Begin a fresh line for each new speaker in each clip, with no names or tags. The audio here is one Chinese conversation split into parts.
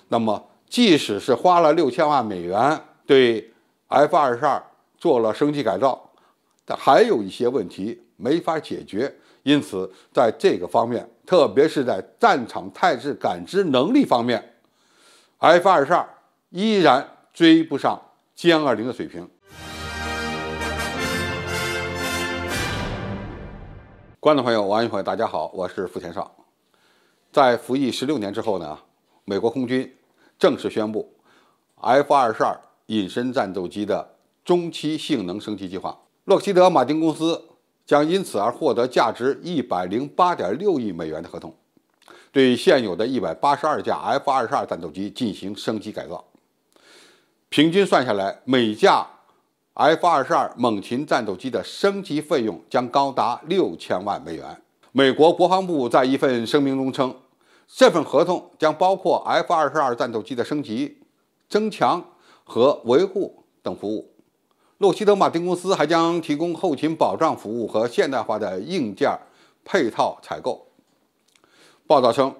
那么，即使是花了$6000万对 F-22做了升级改造，但还有一些问题没法解决。因此，在这个方面，特别是在战场态势感知能力方面 ，F-22依然追不上歼20的水平。观众朋友、网友朋友，大家好，我是付天少。在服役16年之后呢，美国空军正式宣布 F-22隐身战斗机的中期性能升级计划。洛克希德马丁公司将因此而获得价值$108.6亿的合同，对现有的182架 F-22战斗机进行升级改造。平均算下来，每架 F-22猛禽战斗机的升级费用将高达$6000万。美国国防部在一份声明中称，这份合同将包括 F-22战斗机的升级、增强和维护等服务。洛克希德马丁公司还将提供后勤保障服务和现代化的硬件配套采购。报道称，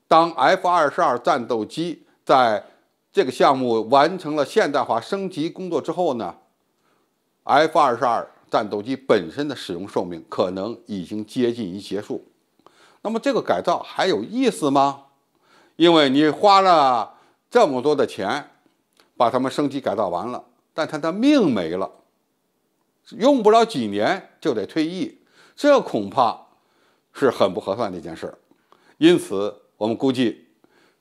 当 F-22战斗机在这个项目完成了现代化升级工作之后呢， F-22战斗机本身的使用寿命可能已经接近于结束。那么这个改造还有意思吗？因为你花了这么多的钱把它们升级改造完了，但它的命没了，用不了几年就得退役，这恐怕是很不合算的一件事。因此我们估计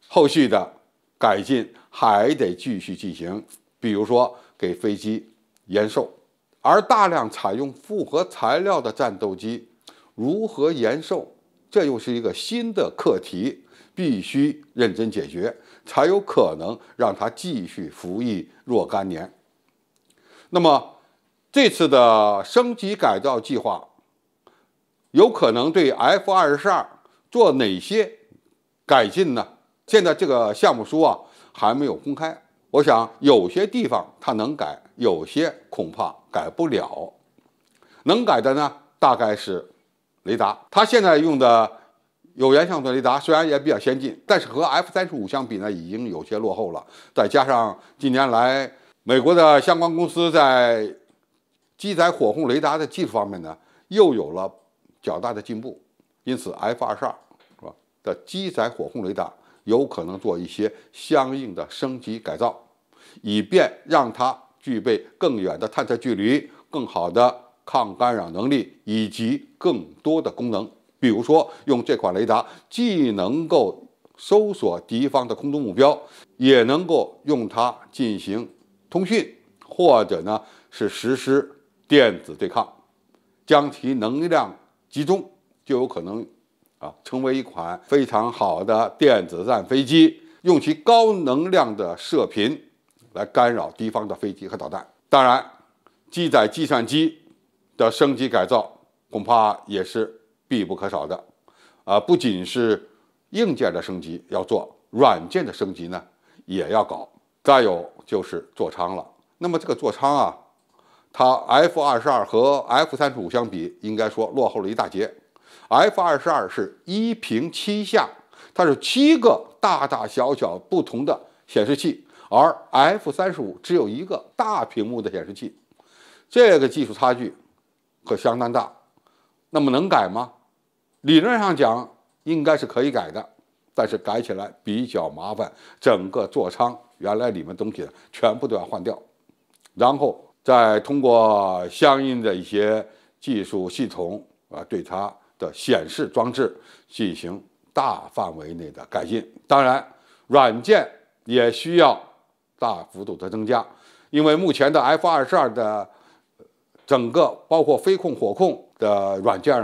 后续的改进还得继续进行，比如说给飞机延寿。而大量采用复合材料的战斗机如何延寿，这又是一个新的课题，必须认真解决，才有可能让它继续服役若干年。那么这次的升级改造计划有可能对 F-22做哪些改进呢？现在这个项目书还没有公开，我想有些地方它能改，有些恐怕改不了。能改的呢，大概是雷达。它现在用的有源相对雷达虽然也比较先进，但是和 F-35相比呢，已经有些落后了。再加上近年来美国的相关公司在机载火控雷达的技术方面呢，又有了较大的进步，因此 F-22的机载火控雷达有可能做一些相应的升级改造，以便让它具备更远的探测距离、更好的抗干扰能力以及更多的功能。比如说，用这款雷达既能够搜索敌方的空中目标，也能够用它进行通讯，或者呢是实施电子对抗，将其能量集中，就有可能成为一款非常好的电子战飞机，用其高能量的射频来干扰敌方的飞机和导弹。当然，机载计算机的升级改造恐怕也是必不可少的。不仅是硬件的升级要做，软件的升级呢也要搞。再有就是座舱了。那么这个座舱它 F-22和 F-35相比，应该说落后了一大截。F-22是1屏7下，它是7个大大小小不同的显示器，而 F-35只有一个大屏幕的显示器，这个技术差距可相当大。那么能改吗？理论上讲应该是可以改的，但是改起来比较麻烦，整个座舱原来里面东西全部都要换掉，然后再通过相应的一些技术系统对它的显示装置进行大范围内的改进。当然，软件也需要大幅度的增加，因为目前的 F-22的整个包括飞控、火控的软件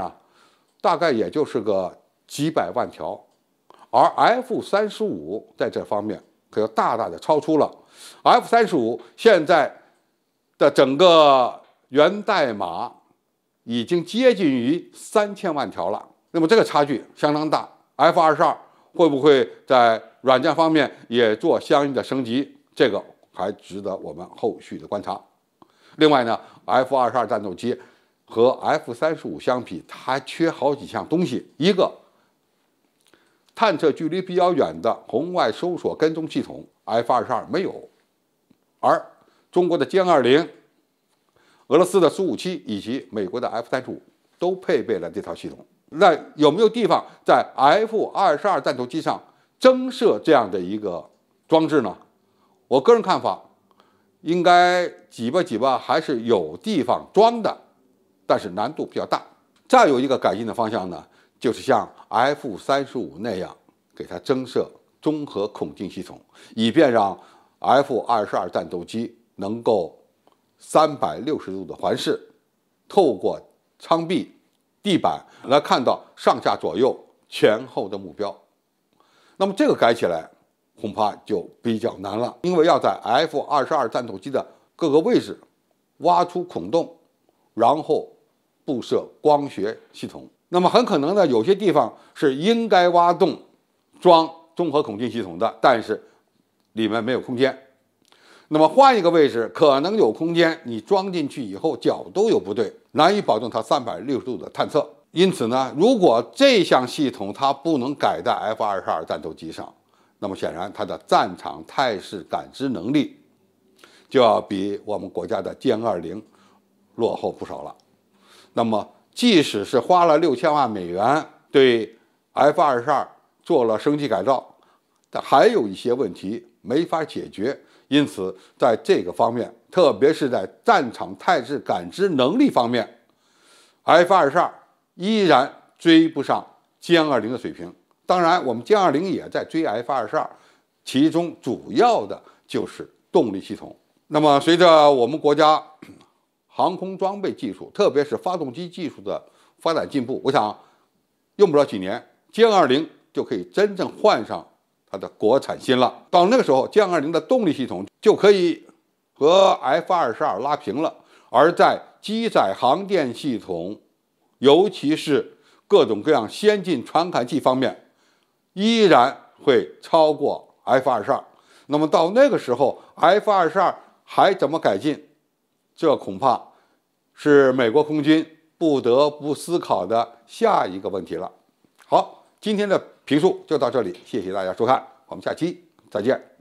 大概也就是个几百万条，而 F-35在这方面可要大大的超出了。F-35现在的整个源代码已经接近于3000万条了，那么这个差距相当大。F-22会不会在软件方面也做相应的升级？这个还值得我们后续的观察。另外呢 ，F-22战斗机和 F-35相比，它还缺好几项东西。一个，探测距离比较远的红外搜索跟踪系统 F-22没有，而中国的歼20、俄罗斯的苏57以及美国的 F-35都配备了这套系统。那有没有地方在 F-22战斗机上增设这样的一个装置呢？我个人看法，应该几吧还是有地方装的，但是难度比较大。再有一个改进的方向呢，就是像 F-35那样给它增设综合孔径系统，以便让 F-22战斗机能够360度的环视，透过舱壁、地板来看到上下左右前后的目标。那么这个改起来恐怕就比较难了，因为要在 F-22战斗机的各个位置挖出孔洞，然后布设光学系统。那么很可能呢，有些地方是应该挖洞装综合孔径系统的，但是里面没有空间。那么换一个位置可能有空间，你装进去以后角度又不对，难以保证它360度的探测。因此呢，如果这项系统它不能改在 F-22战斗机上，那么显然它的战场态势感知能力就要比我们国家的歼20落后不少了。那么即使是花了6000万美元对 F-22做了升级改造，但还有一些问题没法解决。因此在这个方面，特别是在战场态势感知能力方面， F-22依然追不上歼20的水平。当然我们歼20也在追 F-22，其中主要的就是动力系统。那么随着我们国家航空装备技术，特别是发动机技术的发展进步，我想用不了几年，歼20就可以真正换上它的国产新了。到那个时候，歼20的动力系统就可以和 F-22拉平了，而在机载航电系统，尤其是各种各样先进传感器方面，依然会超过 F-22。那么到那个时候 ，F-22还怎么改进？这恐怕是美国空军不得不思考的下一个问题了。好，今天的评述就到这里，谢谢大家收看，我们下期再见。